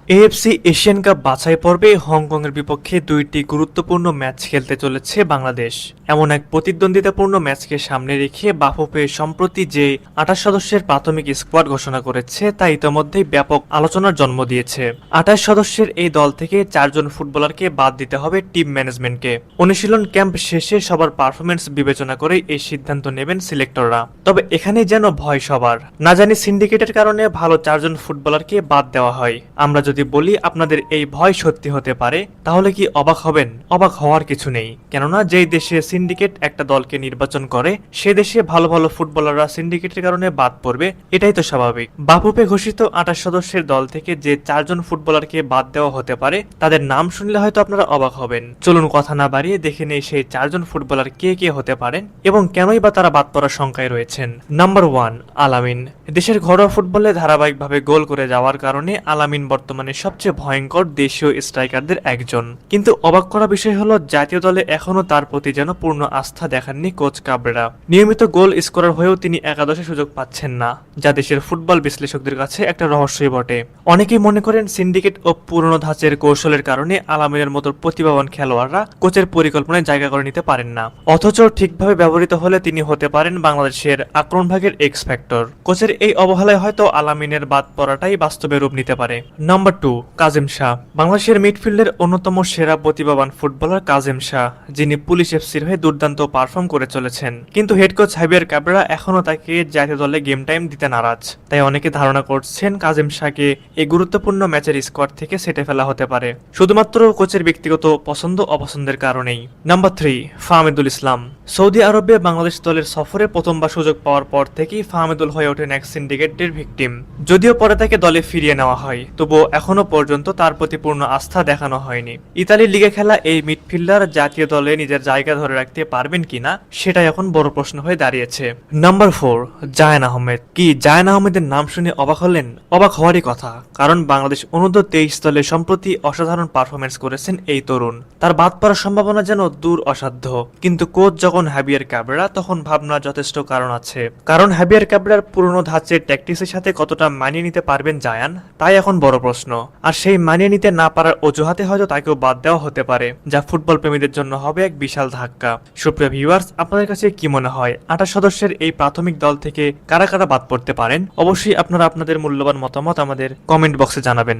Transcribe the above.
AFC Asian cup বাছাই পর্বে হংকংয়ের বিপক্ষে দুইটি গুরুত্বপূর্ণ ম্যাচ খেলতে চলেছে বাংলাদেশ। এমন এক প্রতিদ্বন্দ্বিতাপূর্ণ ম্যাচকে সামনে রেখে বাফুফে সম্প্রতি যে ২৮ সদস্যের প্রাথমিক স্কোয়াড ঘোষণা করেছে তা ইতোমধ্যেই ব্যাপক আলোচনার জন্ম দিয়েছে। ২৮ সদস্যের এই দল থেকে ৪ জন ফুটবলারকে বাদ দিতে হবে টিম ম্যানেজমেন্টকে। অনুশীলন ক্যাম্প শেষে সবার পারফরমেন্স বিবেচনা করে এই সিদ্ধান্ত নেবেন সিলেক্টররা। তবে এখানেই যেন ভয় সবার, না জানি সিন্ডিকেটের কারণে ভালো ৪ জন ফুটবলারকে বাদ দেওয়া হয়। আমরা যদি বলি আপনাদের এই ভয় সত্যি হতে পারে, তাহলে কি অবাক হবেন? অবাক হওয়ার কিছু নেই, কেননা যেই দেশে সিন্ডিকেট একটা দলকে নির্বাচন করে সে দেশে ভালো ভালো ফুটবলাররা সিন্ডিকেটের কারণে বাদ পড়বে, এটাই তো স্বাভাবিক। বাফুফে ঘোষিত ২৮ সদস্যের দল থেকে যে ৪ জন ফুটবলারকে বাদ দেওয়া হতে পারে তাদের নাম শুনলে হয়তো আপনারা অবাক হবেন। চলুন কথা না বাড়িয়ে দেখে নেই সেই ৪ জন ফুটবলার কে কে হতে পারেন এবং কেনই বা তারা বাদ পড়ার শঙ্কায় রয়েছেন। নাম্বার 1, আলামিন। দেশের ঘরোয়া ফুটবলে ধারাবাহিকভাবে গোল করে যাওয়ার কারণে আলামিন বর্তমানে সবচেয়ে ভয়ঙ্কর দেশীয় স্ট্রাইকারদের একজন। কিন্তু অবাক করা বিষয় হলো জাতীয় দলে এখনো তার প্রতি যেন পূর্ণ আস্থা দেখাননি কোচ কাবরেরা। নিয়মিত গোল স্কোরার হয়েও তিনি একাদশে সুযোগ পাচ্ছেন না, যা দেশের ফুটবল বিশ্লেষকদের কাছে একটা রহস্যই বটে। অনেকেই মনে করেন সিন্ডিকেট ও পুরনো ধাঁচের কৌশলের কারণে আলামিনের মতো প্রতিভাবান খেলোয়াড়রা কোচের পরিকল্পনায় জায়গা করে নিতে পারেন না, অথচ ঠিকভাবে ব্যবহৃত হলে তিনি হতে পারেন বাংলাদেশের আক্রমণভাগের এক্স ফ্যাক্টর। কোচের এই অবহেলায় হয়তো আলামিনের বাদ পড়াটাই বাস্তবে রূপ নিতে পারে। নাম্বার 2, কাজেম শাহ। বাংলাদেশের মিডফিল্ডের অন্যতম সেরা প্রতিভাবান ফুটবলার কাজেম শাহ, যিনি পুলিশ এফসির হয়ে দুর্দান্ত পারফর্ম করে চলেছেন, কিন্তু হেড কোচ হাবিয়ার কাবরেরা এখনো তাকে জাতীয় দলে গেম টাইম দিতে নারাজ। তাই অনেকে ধারণা করছেন কাজেম শাহকে এই গুরুত্বপূর্ণ ম্যাচের স্কোয়াড থেকে সেটে ফেলা হতে পারে, শুধুমাত্র কোচের ব্যক্তিগত পছন্দ অপছন্দের কারণেই। নাম্বার 3, ফাহমিদুল ইসলাম। সৌদি আরবে বাংলাদেশ দলের সফরে প্রথমবার সুযোগ পাওয়ার পর থেকেই ফাহমিদুল হয়ে ওঠেন এক সিন্ডিকেটের ভিকটিম। যদিও পরে তাকে দলে ফিরিয়ে নেওয়া হয়, তবুও এখনো পর্যন্ত তার প্রতি পূর্ণ আস্থা দেখানো হয়নি। ইতালির লিগে খেলা এই মিডফিল্ডার জাতীয় দলে নিজের জায়গা ধরে রাখতে পারবেন কিনা সেটাই এখন বড় প্রশ্ন হয়ে দাঁড়িয়েছে। নাম্বার 4, জায়েন আহমেদ। কি জায়েন আহমেদের নাম শুনে অবাক হলেন? অবাক হওয়ারই কথা, কারণ বাংলাদেশ অনূর্ধ্ব 23 দলে সম্প্রতি অসাধারণ পারফরমেন্স করেছেন এই তরুণ। তার বাদ পড়ার সম্ভাবনা যেন দূর অসাধ্য, কিন্তু কোচ যখন হাবিয়ার কাবরেরা তখন ভাবনার যথেষ্ট কারণ আছে। কারণ হাবিয়ার কাবরেরার পুরনো ধাঁচের ট্যাকটিক্সের সাথে কতটা মানিয়ে নিতে পারবেন জায়ান, তাই এখন বড় প্রশ্ন। আর সেই মানিয়ে নিতে না পারার অজুহাতে হয়তো তাকেও বাদ দেওয়া হতে পারে, যা ফুটবল প্রেমীদের জন্য হবে এক বিশাল ধাক্কা। সুপ্রিয় ভিউয়ার্স, আপনাদের কাছে কি মনে হয় ২৮ সদস্যের এই প্রাথমিক দল থেকে কারা কারা বাদ পড়তে পারেন? অবশ্যই আপনারা আপনাদের মূল্যবান মতামত আমাদের কমেন্ট বক্সে জানাবেন।